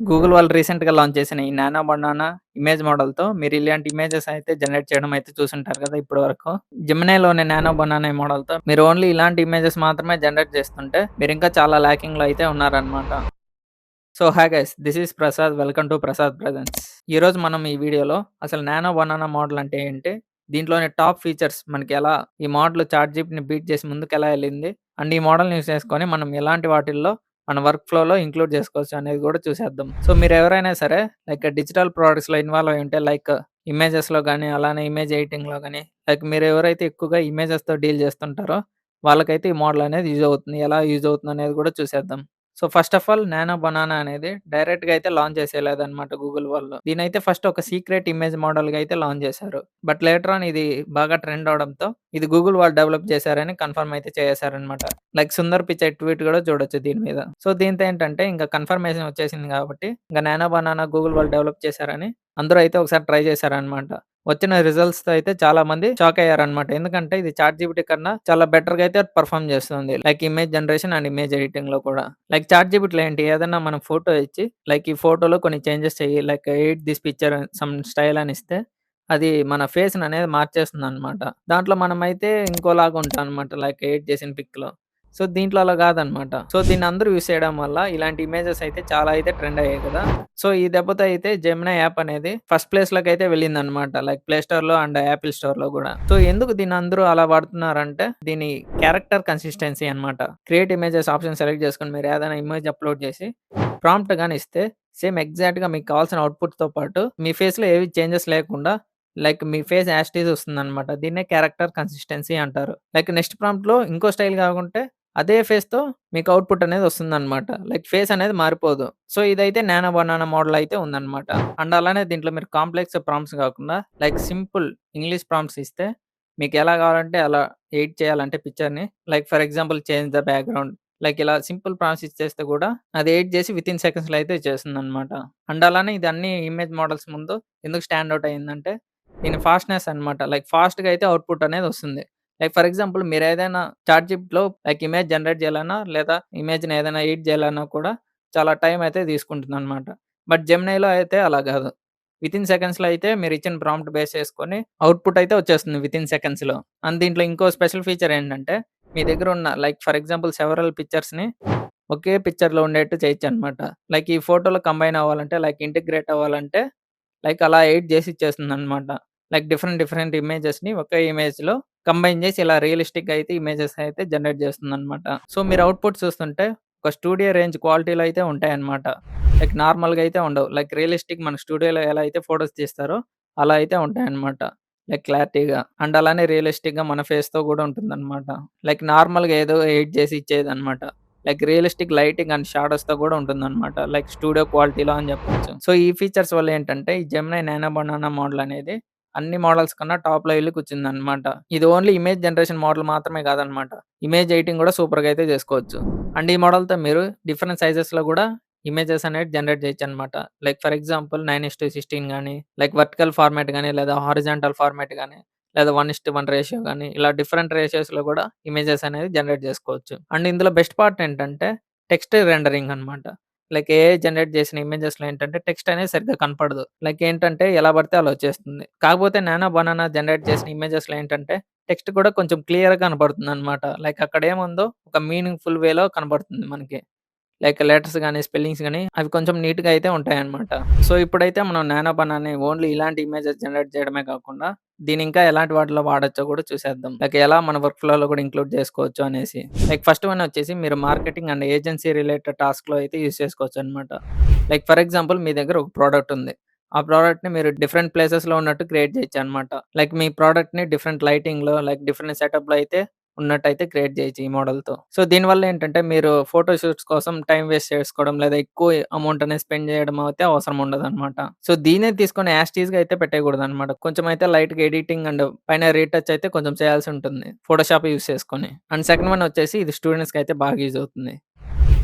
Google వాళ్ళు రీసెంట్‌గా launch చేసిన ఈ నానో బనానా ఇమేజ్ మోడల్‌తో మీరు ఇలాంటి ఇమేజెస్ అయితే జనరేట్ చేయడం అయితే చూసుంటారు కదా ఇప్పటి వరకు. జెమినైలోని నానో బనానా మోడల్‌తో మీరు ఓన్లీ ఇలాంటి ఇమేజెస్ మాత్రమే జనరేట్ చేస్తుంటే మీరింకా చాలా ల్యాకింగ్‌లో అయితే ఉన్నారనమాట. So hi guys, this is Prasad. Welcome to Prasad presence. ఈరోజు మనం ఈ వీడియోలో అసలు నానో బనానా మోడల్ అంటే ఏంటి? దీంట్లోని టాప్ ఫీచర్స్ మనకి ఎలా ఈ మోడల్ చాట్‌జీపీటీని బీట్ చేసి ముందుకెలా ఎళ్ళింది? అండ్ ఈ మోడల్‌ని యూజ్ చేసుకొని మనం ఎలాంటి వాటిల్లో మన వర్క్ ఫ్లోలో ఇంక్లూడ్ చేసుకోవచ్చు అనేది కూడా చూసేద్దాం. సో మీరెవరైనా సరే లైక్ డిజిటల్ ప్రొడక్ట్స్‌లో ఇన్వాల్వ్ అయ్యి ఉంటే లైక్ ఇమేజెస్‌లో గాని, అలానే ఇమేజ్ ఎడిటింగ్‌లో గాని, లైక్ మీరు ఎవరైతే ఎక్కువగా ఇమేజెస్‌తో డీల్ చేస్తుంటారో వాళ్ళకైతే ఈ మోడల్ అనేది యూజ్ అవుతుంది. ఎలా యూజ్ అవుతుంది అనేది కూడా చూసేద్దాం. So first of all nano banana అనేది డైరెక్ట్‌గా అయితే లాంచ్ చేసేయలేదన్నమాట గూగుల్ వాళ్ళు. దీనైతే ఫస్ట్ ఒక సీక్రెట్ ఇమేజ్ మోడల్‌గా అయితే లాంచ్ చేశారు. బట్ లేటర్ ఆన్ ఇది బాగా ట్రెండ్ అవ్వడంతో ఇది గూగుల్ వాళ్ళు డెవలప్ చేశారని కన్ఫర్మ్ అయితే చేసేసారన్నమాట. లైక్ సుందర్ పిచై ట్వీట్ కూడా చూడొచ్చు దీని మీద. సో దీంతో ఏంటంటే ఇంకా కన్ఫర్మేషన్ వచ్చేసింది కాబట్టి ఇంక నానో బనానా గూగుల్ వాళ్ళు డెవలప్ చేశారని అందరూ అయితే ఒకసారి ట్రై చేశారన్నమాట. వచ్చిన రిజల్ట్స్‌తో అయితే చాలా మంది షాక్ అయ్యారన్నమాట. ఎందుకంటే ఇది చాట్‌జీపీటీ కన్నా చాలా బెటర్‌గా అయితే పెర్ఫార్మ్ చేస్తుంది. Like image generation and image ఎడిటింగ్‌లో కూడా. లైక్ చాట్‌జీపీటీలో ఏంటి ఏదన్నా మనం ఫోటో ఇచ్చి లైక్ ఈ ఫోటోలో కొన్ని చేంజెస్ చెయ్యి, like edit this picture some style అని ఇస్తే అది మన ఫేస్‌ని అనేది మార్చేస్తుందన్నమాట. దాంట్లో మనమైతే ఇంకోలాగా ఉంటాం అన్నమాట. లైక్ ఎడిట్ చేసిన పిక్‌లో. సో దీంట్లో అలా కాదనమాట. సో దీన్ని అందరూ యూజ్ చేయడం వల్ల ఇలాంటి ఇమేజెస్ అయితే చాలా అయితే ట్రెండ్ అయ్యాయి కదా! సో ఈ దెబ్బతో అయితే జెమినీ యాప్ అనేది ఫస్ట్ ప్లేస్‌లోకి అయితే వెళ్ళిందనమాట. లైక్ ప్లే స్టోర్‌లో అండ్ యాపిల్ స్టోర్‌లో గూడా. సో ఎందుకు దీన్ని అందరూ అలా వాడుతున్నారంటే దీని క్యారెక్టర్ కన్సిస్టెన్సీ అనమాట. క్రియేట్ ఇమేజెస్ ఆప్షన్ సెలెక్ట్ చేసుకొని మీరు ఏదైనా ఇమేజ్ అప్‌లోడ్ చేసి ప్రాంప్ట్ గాని ఇస్తే సేమ్ ఎగ్జాక్ట్‌గా మీకు కావాల్సిన అవుట్‌పుట్‌తో పాటు మీ ఫేస్‌లో ఏవి చేంజెస్ లేకుండా like me face as it is వస్తుందనమాట. దీన్నే క్యారెక్టర్ కన్సిస్టెన్సీ అంటారు. లైక్ నెక్స్ట్ ప్రాంప్ట్‌లో ఇంకో స్టైల్ కాకుంటే అదే ఫేస్‌తో మీకు అవుట్‌పుట్ అనేది వస్తుందనమాట. లైక్ ఫేస్ అనేది మారిపోదు. సో ఇదైతే నానో బనానా మోడల్ అయితే ఉందనమాట. అండ్ అలానే దీంట్లో మీరు కాంప్లెక్స్ ప్రాంప్ట్స్ కాకుండా లైక్ సింపుల్ ఇంగ్లీష్ ప్రాంప్ట్స్ ఇస్తే మీకు ఎలా కావాలంటే అలా ఎడిట్ చేయాలంటే పిక్చర్‌ని like for example change the background like ఇలా సింపుల్ ప్రాంప్ట్స్ ఇచ్చేస్తే కూడా అది ఎడిట్ చేసి వితిన్ సెకండ్స్‌లో అయితే ఇచ్చేస్తుందనమాట. అండ్ అలానే ఇది అన్ని ఇమేజ్ మోడల్స్ ముందు ఎందుకు స్టాండ్ ఔట్ అయిందంటే దీని ఫాస్ట్‌నెస్ అనమాట. లైక్ ఫాస్ట్‌గా అయితే అవుట్‌పుట్ అనేది వస్తుంది. లైక్ ఫర్ ఎగ్జాంపుల్ మీరేదైనా చాట్‌జిపిటీలో లైక్ ఇమేజ్ జనరేట్ చేయాలన్నా, లేదా ఇమేజ్‌ని ఏదైనా ఎడిట్ చేయాలన్నా కూడా చాలా టైం అయితే తీసుకుంటుందనమాట. బట్ జెమినైలో అయితే అలా గాదు. వితిన్ సెకండ్స్‌లో అయితే మీరిచ్చిన ప్రాంప్ట్ బేస్ చేసుకొని అవుట్‌పుట్ అయితే వచ్చేస్తుంది వితిన్ సెకండ్స్‌లో. అండ్ దీంట్లో ఇంకో స్పెషల్ ఫీచర్ ఏంటంటే, మీ దగ్గర ఉన్న లైక్ ఫర్ ఎగ్జాంపుల్ సెవెరల్ పిక్చర్స్‌ని ఒకే పిక్చర్‌లో ఉండేట్టు చేయొచ్చనమాట. లైక్ ఈ ఫోటోలో కంబైన్ అవ్వాలంటే, లైక్ ఇంటిగ్రేట్ అవ్వాలంటే లైక్ అలా ఎడిట్ జేసి ఇచ్చేస్తుందనమాట. లైక్ డిఫరెంట్ డిఫరెంట్ ఇమేజెస్‌ని ఒకే ఇమేజ్‌లో కంబైన్ జేసి ఇలా రియలిస్టిక్‌గా అయితే ఇమేజెస్ అయితే జనరేట్ జేస్తుందనమాట. సో, మీరు అవుట్‌పుట్ చూస్తుంటే ఒక స్టూడియో రేంజ్ క్వాలిటీలో అయితే ఉంటాయన్నమాట. లైక్ నార్మల్‌గా అయితే ఉండవు. లైక్ రియలిస్టిక్ మన స్టూడియోలో ఎలా అయితే ఫోటోస్ తీస్తారో అలా అయితే ఉంటాయన్నమాట. లైక్ క్లారిటీగా. అండ్ అలానే రియలిస్టిక్‌గా మన ఫేస్‌తో గూడా ఉంటుందన్నమాట. లైక్ నార్మల్‌గా ఏదో ఎడిట్ జేసి ఇచ్చేదన్నమాట. లైక్ రియలిస్టిక్ లైటింగ్ అండ్ షాడోస్‌తో గూడా ఉంటుందన్నమాట. లైక్ స్టూడియో క్వాలిటీలో అని జెప్పొచ్చు. సో, ఈ ఫీచర్స్ వల్ల ఏంటంటే ఈ జెమినీ నానో బనానా మోడల్ అనేది అన్ని మోడల్స్ కన్నా టాప్‌లో ఎళ్లి కూర్చుందన్నమాట. ఇది ఓన్లీ ఇమేజ్ జనరేషన్ మోడల్ మాత్రమే కాదన్నమాట. ఇమేజ్ ఎడిటింగ్ గూడా సూపర్‌గా అయితే జేసుకోవచ్చు. అండ్ ఈ మోడల్‌తో మీరు డిఫరెంట్ సైజెస్‌లో గూడా ఇమేజెస్ అనేవి జనరేట్ చేయొచ్చన్నమాట. లైక్ ఫర్ ఎగ్జాంపుల్ 9:16 గాని, లైక్ వర్టికల్ ఫార్మాట్ గాని, లేదా హారిజాంటల్ ఫార్మాట్ గాని, లేదా 1:1 రేషియో గాని, ఇలా డిఫరెంట్ రేషియోస్‌లో గూడా ఇమేజెస్ అనేది జనరేట్ జేసుకోవచ్చు. అండ్ ఇందులో బెస్ట్ పార్ట్ ఏంటంటే టెక్స్ట్ రెండరింగ్ అన్నమాట. లైక్ ఏఐ జనరేట్ చేసిన ఇమేజెస్‌లో ఏంటంటే టెక్స్ట్ అనేది సరిగ్గా కనపడదు. లైక్ ఏంటంటే ఎలా పడితే అలా వచ్చేస్తుంది. కాకపోతే నానో బనానా జనరేట్ చేసిన ఇమేజెస్‌లో ఏంటంటే టెక్స్ట్ కూడా కొంచెం క్లియర్‌గా కనపడుతుందన్నమాట. లైక్ అక్కడ ఏముందో ఒక మీనింగ్‌ఫుల్ వేలో కనపడుతుంది మనకి. లైక్ లెటర్స్ గాని, స్పెల్లింగ్స్ గాని అవి కొంచెం నీట్‌గా అయితే ఉంటాయన్నమాట. సో, ఇప్పుడైతే మనం నానో బనానాని ఓన్లీ ఇలాంటి ఇమేజెస్ జనరేట్ చేయడమే కాకుండా, దీన్ని ఇంకా ఎలాంటి వాటిలో వాడొచ్చో కూడా చూసేద్దాం. లైక్ ఎలా మన వర్క్ ఫ్లోలో కూడా ఇంక్లూడ్ చేసుకోవచ్చు అనేసి. లైక్ ఫస్ట్ వన్ వచ్చేసి మీరు మార్కెటింగ్ అండ్ ఏజెన్సీ రిలేటెడ్ టాస్క్‌లో అయితే యూజ్ చేసుకోవచ్చన్నమాట. లైక్ ఫర్ ఎగ్జాంపుల్ మీ దగ్గర ఒక ప్రొడక్ట్ ఉంది. ఆ ప్రొడక్ట్‌ని మీరు డిఫరెంట్ ప్లేసెస్‌లో ఉన్నట్టు క్రియేట్ చేయొచ్చన్నమాట. లైక్ మీ ప్రొడక్ట్‌ని డిఫరెంట్ లైటింగ్‌లో, లైక్ డిఫరెంట్ సెటప్‌లో అయితే ఉన్నట్టయితే క్రియేట్ చేయొచ్చు ఈ మోడల్‌తో. సో, దీనివల్ల ఏంటంటే మీరు ఫోటో షూట్స్ కోసం టైమ్ వేస్ట్ చేసుకోవడం లేదా ఎక్కువ అమౌంట్ అనేది స్పెండ్ చేయడం అయితే అవసరం ఉండదనమాట. సో, దీన్నే తీసుకొని యాస్ టీజ్‌గా అయితే పెట్టేయకూడదనమాట. కొంచెం అయితే లైట్‌గా ఎడిటింగ్ అండ్ పైన రీటచ్ అయితే కొంచెం చేయాల్సి ఉంటుంది. ఫోటోషాప్ యూజ్ చేసుకొని. అండ్ సెకండ్ వన్ వచ్చేసి ఇది స్టూడెంట్స్‌కి అయితే బాగా యూజ్ అవుతుంది.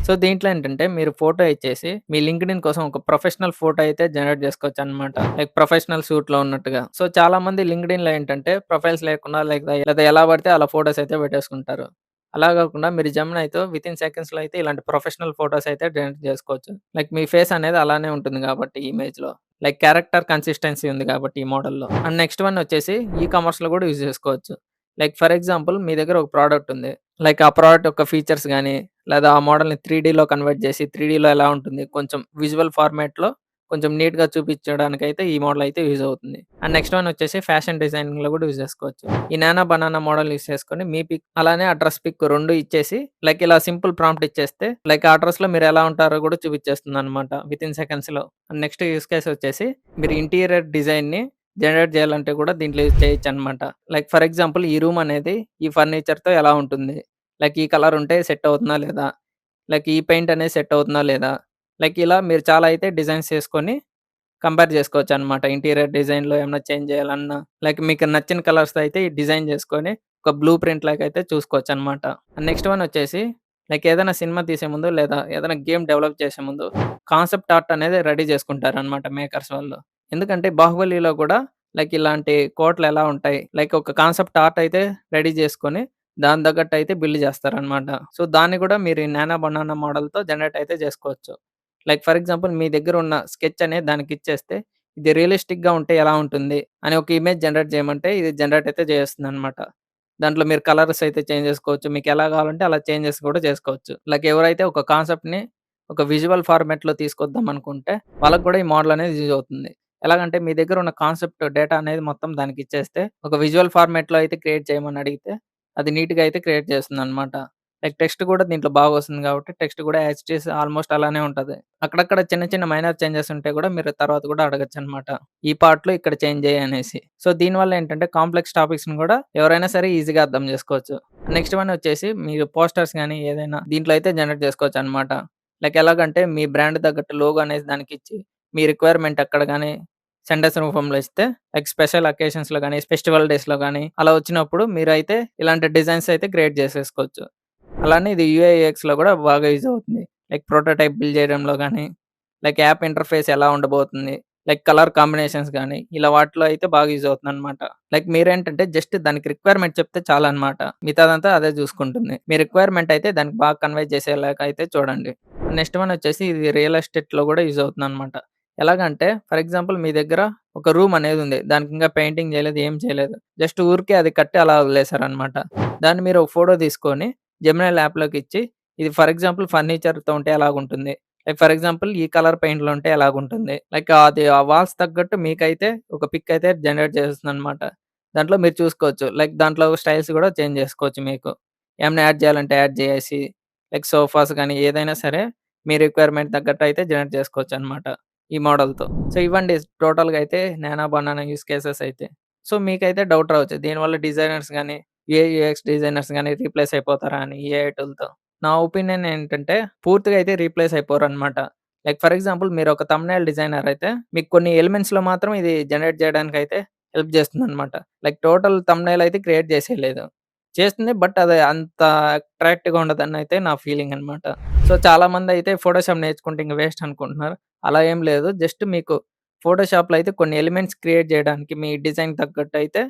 సో, దీంట్లో ఏంటంటే మీరు ఫోటో ఇచ్చేసి మీ లింక్డ్ఇన్ కోసం ఒక ప్రొఫెషనల్ ఫోటో అయితే జనరేట్ చేసుకోవచ్చనమాట. లైక్ ప్రొఫెషనల్ సూట్‌లో ఉన్నట్టుగా. సో, చాలా మంది లింక్డ్ఇన్‌లో ఏంటంటే ప్రొఫైల్స్ లేకుండా లైక్ లేదా ఎలా పడితే అలా ఫోటోస్ అయితే పెట్టేసుకుంటారు. అలా గాకుండా మీరు జెమినైతో వితిన్ సెకండ్స్‌లో అయితే ఇలాంటి ప్రొఫెషనల్ ఫోటోస్ అయితే జనరేట్ జేసుకోవచ్చు. లైక్ మీ ఫేస్ అనేది అలానే ఉంటుంది గాబట్టి ఇమేజ్‌లో. లైక్ క్యారెక్టర్ కన్సిస్టెన్సీ ఉంది గాబట్టి ఈ మోడల్‌లో. అండ్ నెక్స్ట్ వన్ వచ్చేసి కామర్స్‌లో గూడా యూజ్ జేసుకోవచ్చు. లైక్ ఫర్ ఎగ్జాంపుల్ మీ దగ్గర ఒక ప్రొడక్ట్ ఉంది. లైక్ ఆ ప్రొడక్ట్ యొక్క ఫీచర్స్ గాని, లేదా ఆ మోడల్‌ని 3డీలో కన్వర్ట్ జేసి 3డీలో ఎలా ఉంటుంది కొంచెం విజువల్ ఫార్మాట్‌లో కొంచెం నీట్‌గా చూపించడానికైతే ఈ మోడల్ అయితే యూజ్ అవుతుంది. అండ్ నెక్స్ట్ వన్ వచ్చేసి ఫ్యాషన్ డిజైనింగ్‌లో కూడా యూజ్ చేసుకోవచ్చు. ఈ నానో బనానా మోడల్ యూజ్ చేసుకొని మీ పిక్ అలానే అడ్రెస్ పిక్ 2 ఇచ్చేసి లైక్ ఇలా సింపుల్ ప్రాంప్ట్ ఇచ్చేస్తే లైక్ ఆ అడ్రెస్‌లో మీరు ఎలా ఉంటారో కూడా చూపించేస్తుందన్నమాట వితిన్ సెకండ్స్‌లో. అండ్ నెక్స్ట్ యూజ్ కేస్ వచ్చేసి మీరు ఇంటీరియర్ డిజైన్‌ని జనరేట్ చేయాలంటే కూడా దీంట్లో యూజ్ చేయొచ్చన్నమాట. లైక్ ఫర్ ఎగ్జాంపుల్ ఈ రూమ్ అనేది ఈ ఫర్నిచర్‌తో ఎలా ఉంటుంది? లైక్ ఈ కలర్ ఉంటే సెట్ అవుతుందా లేదా? లైక్ ఈ పెయింట్ అనేది సెట్ అవుతుందా లేదా? లైక్ ఇలా మీరు చాలా అయితే డిజైన్స్ చేసుకొని కంపేర్ చేసుకోవచ్చనమాట. ఇంటీరియర్ డిజైన్‌లో ఏమన్నా చేంజ్ చేయాలన్నా, లైక్ మీకు నచ్చిన కలర్స్‌తో అయితే ఈ డిజైన్ చేసుకొని, ఒక బ్లూ ప్రింట్ లాగైతే చూసుకోవచ్చనమాట. నెక్స్ట్ వన్ వచ్చేసి, లైక్ ఏదైనా సినిమా తీసే ముందు, లేదా ఏదైనా గేమ్ డెవలప్ చేసే ముందు, కాన్సెప్ట్ ఆర్ట్ అనేది రెడీ చేసుకుంటారనమాట మేకర్స్ వాళ్ళు. ఎందుకంటే 'బాహుబలిలో' కూడా లైక్ ఇలాంటి కోట్లు ఎలా ఉంటాయి, లైక్ ఒక కాన్సెప్ట్ ఆర్ట్ అయితే రెడీ చేసుకొని, దాని తగ్గట్టు అయితే బిల్డ్ చేస్తారనమాట. సో, దాన్ని కూడా మీరు ఈ నానో బనానా మోడల్‌తో జనరేట్ అయితే చేసుకోవచ్చు. లైక్ ఫర్ ఎగ్జాంపుల్ మీ దగ్గర ఉన్న స్కెచ్ అనేది దానికిచ్చేస్తే, ఇది రియలిస్టిక్‌గా ఉంటే ఎలా ఉంటుంది అని ఒక ఇమేజ్ జనరేట్ చేయమంటే, ఇది జనరేట్ అయితే చేస్తుందనమాట. దాంట్లో మీరు కలర్స్ అయితే చేంజ్ చేసుకోవచ్చు. మీకెలా కావాలంటే అలా చేంజెస్ కూడా చేసుకోవచ్చు. లైక్ ఎవరైతే ఒక కాన్సెప్ట్‌ని ఒక విజువల్ ఫార్మాట్‌లో తీసుకొద్దాం అనుకుంటే, వాళ్ళకి కూడా ఈ మోడల్ అనేది యూజ్ అవుతుంది. ఎలాగంటే మీ దగ్గర ఉన్న కాన్సెప్ట్ డేటా అనేది మొత్తం దానికిచ్చేస్తే, ఒక విజువల్ ఫార్మాట్‌లో అయితే క్రియేట్ చేయమని అడిగితే, అది నీట్‌గా అయితే క్రియేట్ చేస్తుందనమాట. లైక్ టెక్స్ట్ కూడా దీంట్లో బాగొస్తుంది కాబట్టి, టెక్స్ట్ కూడా యాజ్ ఇట్ ఈజ్ ఆల్‌మోస్ట్ అలానే ఉంటది. అక్కడక్కడ చిన్న చిన్న మైనర్ చేంజెస్ ఉంటే కూడా మీరు తర్వాత కూడా అడగొచ్చనమాట. ఈ పార్ట్‌లో ఇక్కడ చేంజ్ చెయ్యి అనేసి. సో, దీనివల్ల ఏంటంటే కాంప్లెక్స్ టాపిక్స్‌ని కూడా ఎవరైనా సరే ఈజీగా అర్థం చేసుకోవచ్చు. నెక్స్ట్ వన్ వచ్చేసి మీరు పోస్టర్స్ గాని ఏదైనా దీంట్లో అయితే జనరేట్ చేసుకోవచ్చనమాట. లైక్ ఎలాగంటే మీ బ్రాండ్ తగ్గట్టు లోగో అనేది దానికిచ్చి, మీ రిక్వైర్మెంట్ అక్కడ గాని సెంటెన్స్ రూపంలో ఇస్తే లైక్ స్పెషల్ అకేషన్స్‌లో గాని, ఫెస్టివల్ డేస్‌లో గాని అలా వచ్చినప్పుడు మీరైతే ఇలాంటి డిజైన్స్ అయితే క్రియేట్ చేసేసుకోవచ్చు. అలానే ఇది యూఐ, యూఎక్స్‌లో కూడా బాగా యూజ్ అవుతుంది. లైక్ ప్రోటోటైప్ బిల్డ్ చేయడంలో గాని, లైక్ యాప్ ఇంటర్‌ఫేస్ ఎలా ఉండబోతుంది, లైక్ కలర్ కాంబినేషన్స్ గాని, ఇలా వాటిలో అయితే బాగా యూజ్ అవుతుందనమాట. లైక్ మీరేంటంటే జస్ట్ దానికి రిక్వైర్మెంట్ చెప్తే చాలనమాట. మిగతాదంతా అదే చూసుకుంటుంది. మీ రిక్వైర్మెంట్ అయితే దానికి బాగా కన్వే చేసేలాగా అయితే చూడండి. నెక్స్ట్ వన్ వచ్చేసి ఇది రియల్ ఎస్టేట్‌లో కూడా యూజ్ అవుతుందనమాట. ఎలాగంటే ఫర్ ఎగ్జాంపుల్ మీ దగ్గర ఒక రూమ్ అనేది ఉంది. దానికి ఇంకా పెయింటింగ్ చేయలేదు, ఏం చేయలేదు. జస్ట్ ఊరికే అది కట్టి అలా వదిలేసారనమాట. దాన్ని మీరు ఒక ఫోటో తీసుకొని జెమినీ ల్యాప్‌లోకిచ్చి, ఇది ఫర్ ఎగ్జాంపుల్ ఫర్నిచర్‌తో ఉంటే ఎలాగుంటుంది? లైక్ ఫర్ ఎగ్జాంపుల్ ఈ కలర్ పెయింట్‌లో ఉంటే ఎలాగుంటుంది? లైక్ అది ఆ వాల్స్ తగ్గట్టు మీకైతే ఒక పిక్ అయితే జనరేట్ చేసేస్తుందనమాట. దాంట్లో మీరు చూసుకోవచ్చు. లైక్ దాంట్లో స్టైల్స్ కూడా చేంజ్ చేసుకోవచ్చు మీకు. ఏమన్నా యాడ్ చేయాలంటే యాడ్ చేసేసి, లైక్ సోఫాస్ గాని ఏదైనా సరే మీ రిక్వైర్మెంట్ తగ్గట్టు అయితే జనరేట్ చేసుకోవచ్చనమాట ఈ మోడల్‌తో. సో, ఇవ్వండి టోటల్‌గా అయితే నానో బనానా యూజ్ కేసెస్ అయితే. సో, మీకైతే డౌట్ రావచ్చు. దీనివల్ల డిజైనర్స్ గాని యూఐ/యూఎక్స్ డిజైనర్స్ గాని రీప్లేస్ అయిపోతారా అని ఏఐ టూల్‌తో. నా ఒపీనియన్ ఏంటంటే పూర్తిగా అయితే రీప్లేస్ అయిపోరనమాట. లైక్ ఫర్ ఎగ్జాంపుల్ మీరు ఒక థంబ్‌నెయిల్ డిజైనర్ అయితే మీకు కొన్ని ఎలిమెంట్స్‌లో మాత్రం ఇది జనరేట్ చేయడానికైతే హెల్ప్ చేస్తుందనమాట. లైక్ టోటల్ థంబ్‌నెయిల్ అయితే క్రియేట్ చేసేయలేదు. చేస్తుంది బట్ అది అంత అట్రాక్టివ్‌గా ఉండదనయితే నా ఫీలింగ్ అనమాట. సో, చాలామందయితే ఫోటోషాప్ నేర్చుకుంటే ఇంక వేస్ట్ అనుకుంటున్నారు. అలా ఏం లేదు. జస్ట్ మీకు ఫోటోషాప్‌లో అయితే కొన్ని ఎలిమెంట్స్ క్రియేట్ చేయడానికి మీ డిజైన్ తగ్గట్టయితే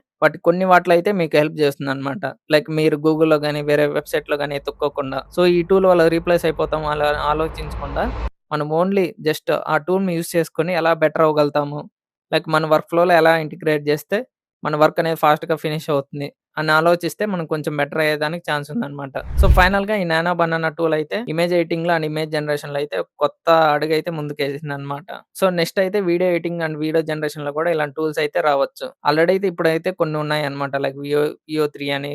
కొన్ని వాటిలో అయితే మీకు హెల్ప్ చేస్తుందనమాట. లైక్ మీరు గూగుల్‌లో గాని, వేరే వెబ్‌సైట్‌లో గాని ఎతుక్కోకుండా. సో, ఈ టూల్ వల్ల రీప్లేస్ అయిపోతాం అలా ఆలోచించకుండా, మనం ఓన్లీ జస్ట్ ఆ టూల్‌ని యూజ్ చేసుకొని ఎలా బెటర్ అవ్వగలుగుతాము, లైక్ మన వర్క్ ఫ్లోలో ఎలా ఇంటిగ్రేట్ చేస్తే మన వర్క్ అనేది ఫాస్ట్‌గా ఫినిష్ అవుతుంది అని ఆలోచిస్తే మనం కొంచెం బెటర్ అయ్యేదానికి ఛాన్స్ ఉందనమాట. సో, ఫైనల్‌గా ఈ నానో బనానా టూల్ అయితే ఇమేజ్ ఎడిటింగ్‌లో అండ్ ఇమేజ్ జనరేషన్‌లో అయితే ఒక కొత్త అడుగైతే ముందుకేసిందనమాట. సో, నెక్స్ట్ అయితే వీడియో ఎడిటింగ్ అండ్ వీడియో జనరేషన్‌లో కూడా ఇలాంటి టూల్స్ అయితే రావచ్చు. ఆల్రెడీ అయితే ఇప్పుడైతే కొన్ని ఉన్నాయన్నమాట. లైక్ వియో 3 అని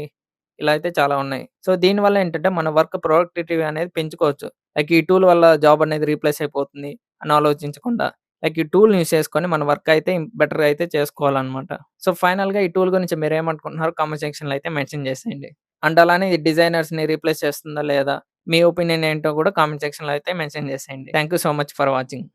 ఇలా అయితే చాలా ఉన్నాయి. సో, దీనివల్ల ఏంటంటే మన వర్క్ ప్రొడక్టివిటీ అనేది పెంచుకోవచ్చు. లైక్ ఈ టూల్ వల్ల జాబ్ అనేది రీప్లేస్ అయిపోతుంది అని ఆలోచించకుండా, లైక్ ఈ టూల్‌ని యూజ్ చేసుకొని మన వర్క్ అయితే బెటర్‌గా అయితే చేసుకోవాలన్నమాట. సో, ఫైనల్‌గా ఈ టూల్ గురించి మీరేమనుకుంటున్నారో కామెంట్ సెక్షన్‌లో అయితే మెన్షన్ చేసేయండి. అండ్ అలానే ఇది డిజైనర్స్‌ని రీప్లేస్ చేస్తుందా లేదా? మీ ఒపీనియన్ ఏంటో కూడా కామెంట్ సెక్షన్‌లో అయితే మెన్షన్ చేసేయండి. Thank you so much for watching.